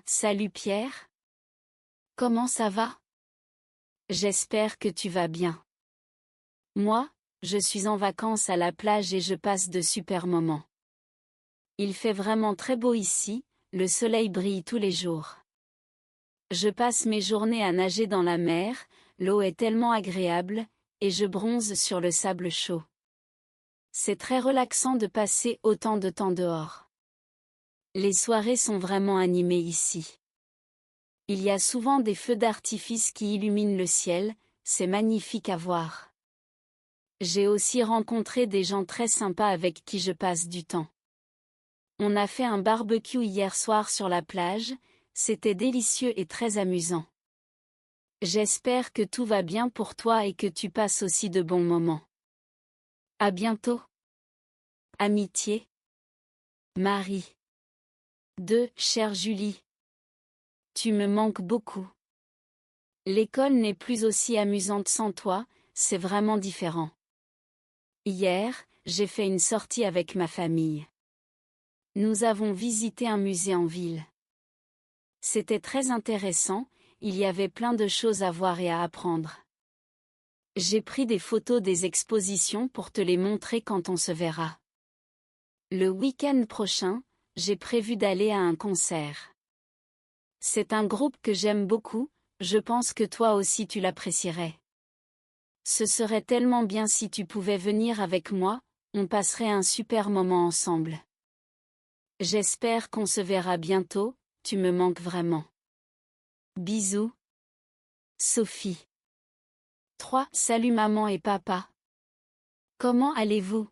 Salut Pierre. Comment ça va? J'espère que tu vas bien. Moi, je suis en vacances à la plage et je passe de super moments. Il fait vraiment très beau ici, le soleil brille tous les jours. Je passe mes journées à nager dans la mer, l'eau est tellement agréable, et je bronze sur le sable chaud. C'est très relaxant de passer autant de temps dehors. Les soirées sont vraiment animées ici. Il y a souvent des feux d'artifice qui illuminent le ciel, c'est magnifique à voir. J'ai aussi rencontré des gens très sympas avec qui je passe du temps. On a fait un barbecue hier soir sur la plage, c'était délicieux et très amusant. J'espère que tout va bien pour toi et que tu passes aussi de bons moments. À bientôt. Amitié. Marie. 2. Chère Julie. Tu me manques beaucoup. L'école n'est plus aussi amusante sans toi, c'est vraiment différent. Hier, j'ai fait une sortie avec ma famille. Nous avons visité un musée en ville. C'était très intéressant, il y avait plein de choses à voir et à apprendre. J'ai pris des photos des expositions pour te les montrer quand on se verra. Le week-end prochain, j'ai prévu d'aller à un concert. C'est un groupe que j'aime beaucoup, je pense que toi aussi tu l'apprécierais. Ce serait tellement bien si tu pouvais venir avec moi, on passerait un super moment ensemble. J'espère qu'on se verra bientôt, tu me manques vraiment. Bisous. Sophie. 3. Salut maman et papa. Comment allez-vous?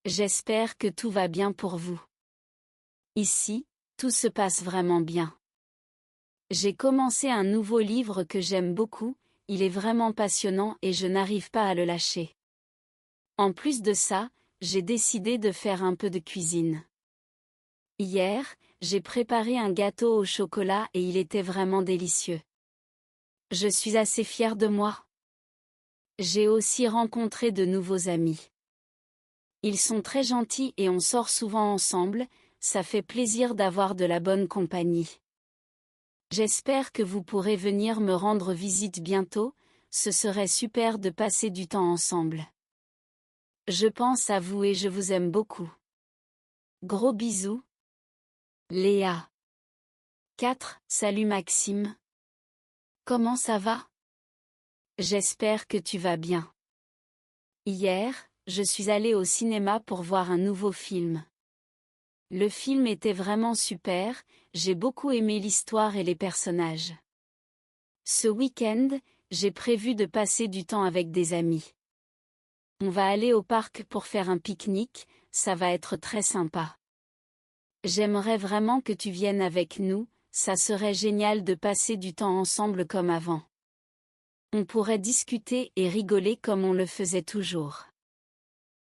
J'espère que tout va bien pour vous. Ici, tout se passe vraiment bien. J'ai commencé un nouveau livre que j'aime beaucoup, il est vraiment passionnant et je n'arrive pas à le lâcher. En plus de ça, j'ai décidé de faire un peu de cuisine. Hier, j'ai préparé un gâteau au chocolat et il était vraiment délicieux. Je suis assez fière de moi. J'ai aussi rencontré de nouveaux amis. Ils sont très gentils et on sort souvent ensemble, ça fait plaisir d'avoir de la bonne compagnie. J'espère que vous pourrez venir me rendre visite bientôt, ce serait super de passer du temps ensemble. Je pense à vous et je vous aime beaucoup. Gros bisous. Léa. 4. Salut Maxime. Comment ça va? J'espère que tu vas bien. Hier, je suis allée au cinéma pour voir un nouveau film. Le film était vraiment super, j'ai beaucoup aimé l'histoire et les personnages. Ce week-end, j'ai prévu de passer du temps avec des amis. On va aller au parc pour faire un pique-nique, ça va être très sympa. J'aimerais vraiment que tu viennes avec nous, ça serait génial de passer du temps ensemble comme avant. On pourrait discuter et rigoler comme on le faisait toujours.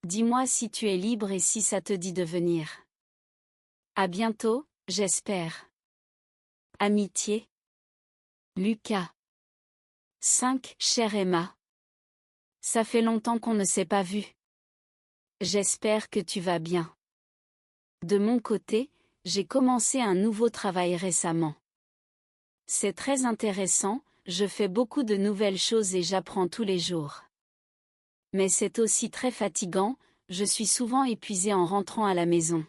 Dis-moi si tu es libre et si ça te dit de venir. À bientôt, j'espère. Amitié. Lucas. 5. Chère Emma. Ça fait longtemps qu'on ne s'est pas vu. J'espère que tu vas bien. De mon côté, j'ai commencé un nouveau travail récemment. C'est très intéressant, je fais beaucoup de nouvelles choses et j'apprends tous les jours. Mais c'est aussi très fatigant, je suis souvent épuisée en rentrant à la maison.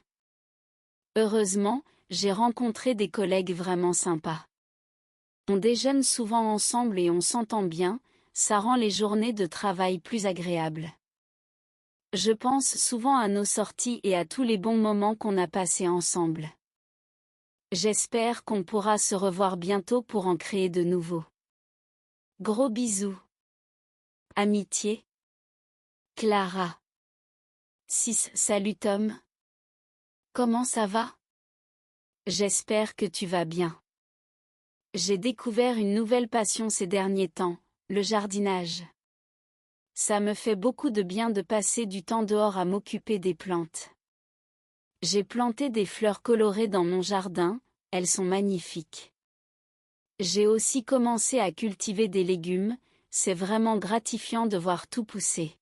Heureusement, j'ai rencontré des collègues vraiment sympas. On déjeune souvent ensemble et on s'entend bien, ça rend les journées de travail plus agréables. Je pense souvent à nos sorties et à tous les bons moments qu'on a passés ensemble. J'espère qu'on pourra se revoir bientôt pour en créer de nouveaux. Gros bisous. Amitié. Clara. 6. Salut Tom. Comment ça va? J'espère que tu vas bien. J'ai découvert une nouvelle passion ces derniers temps, le jardinage. Ça me fait beaucoup de bien de passer du temps dehors à m'occuper des plantes. J'ai planté des fleurs colorées dans mon jardin, elles sont magnifiques. J'ai aussi commencé à cultiver des légumes, c'est vraiment gratifiant de voir tout pousser.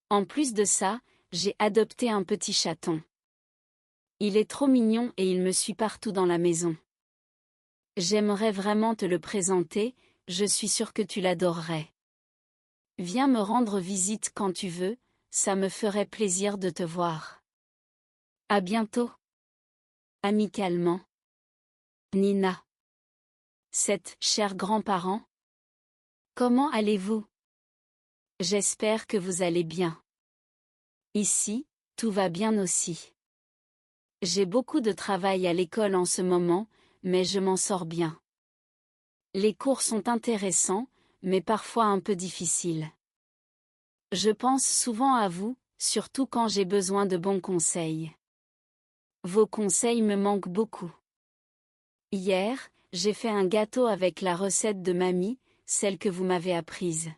En plus de ça, j'ai adopté un petit chaton. Il est trop mignon et il me suit partout dans la maison. J'aimerais vraiment te le présenter, je suis sûre que tu l'adorerais. Viens me rendre visite quand tu veux, ça me ferait plaisir de te voir. À bientôt. Amicalement. Nina. 7. Chers grands-parents. Comment allez-vous? J'espère que vous allez bien. Ici, tout va bien aussi. J'ai beaucoup de travail à l'école en ce moment, mais je m'en sors bien. Les cours sont intéressants, mais parfois un peu difficiles. Je pense souvent à vous, surtout quand j'ai besoin de bons conseils. Vos conseils me manquent beaucoup. Hier, j'ai fait un gâteau avec la recette de mamie, celle que vous m'avez apprise.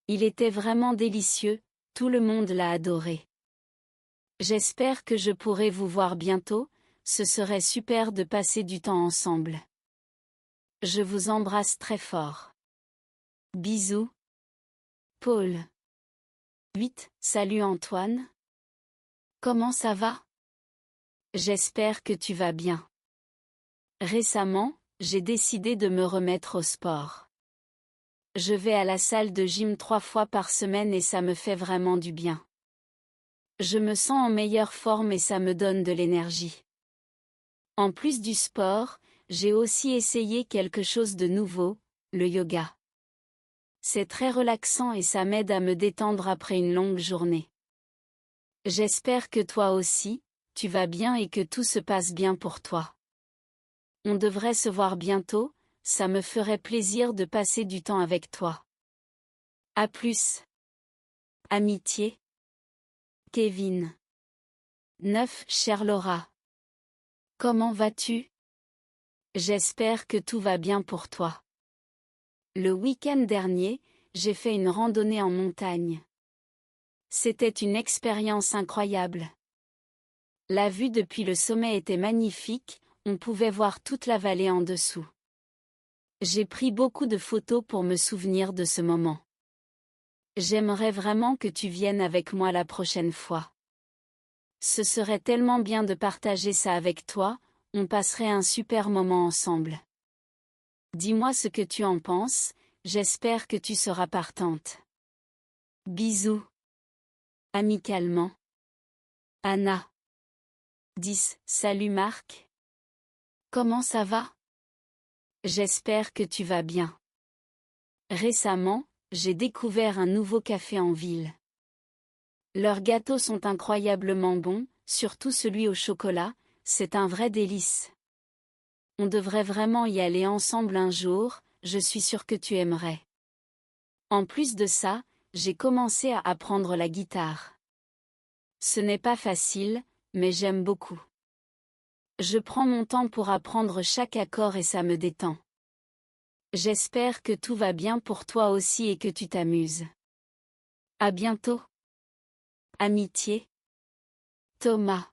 Il était vraiment délicieux, tout le monde l'a adoré. J'espère que je pourrai vous voir bientôt, ce serait super de passer du temps ensemble. Je vous embrasse très fort. Bisous. Paul. 8. Salut Antoine. Comment ça va? J'espère que tu vas bien. Récemment, j'ai décidé de me remettre au sport. Je vais à la salle de gym 3 fois par semaine et ça me fait vraiment du bien. Je me sens en meilleure forme et ça me donne de l'énergie. En plus du sport, j'ai aussi essayé quelque chose de nouveau, le yoga. C'est très relaxant et ça m'aide à me détendre après une longue journée. J'espère que toi aussi, tu vas bien et que tout se passe bien pour toi. On devrait se voir bientôt, ça me ferait plaisir de passer du temps avec toi. À plus. Amitié. Kevin. 9. Chère Laura. Comment vas-tu? J'espère que tout va bien pour toi. Le week-end dernier, j'ai fait une randonnée en montagne. C'était une expérience incroyable. La vue depuis le sommet était magnifique, on pouvait voir toute la vallée en dessous. J'ai pris beaucoup de photos pour me souvenir de ce moment. J'aimerais vraiment que tu viennes avec moi la prochaine fois. Ce serait tellement bien de partager ça avec toi, on passerait un super moment ensemble. Dis-moi ce que tu en penses, j'espère que tu seras partante. Bisous. Amicalement. Anna. 10. Salut Marc. Comment ça va? J'espère que tu vas bien. Récemment, j'ai découvert un nouveau café en ville. Leurs gâteaux sont incroyablement bons, surtout celui au chocolat, c'est un vrai délice. On devrait vraiment y aller ensemble un jour, je suis sûre que tu aimerais. En plus de ça, j'ai commencé à apprendre la guitare. Ce n'est pas facile, mais j'aime beaucoup. Je prends mon temps pour apprendre chaque accord et ça me détend. J'espère que tout va bien pour toi aussi et que tu t'amuses. À bientôt. Amitié. Thomas.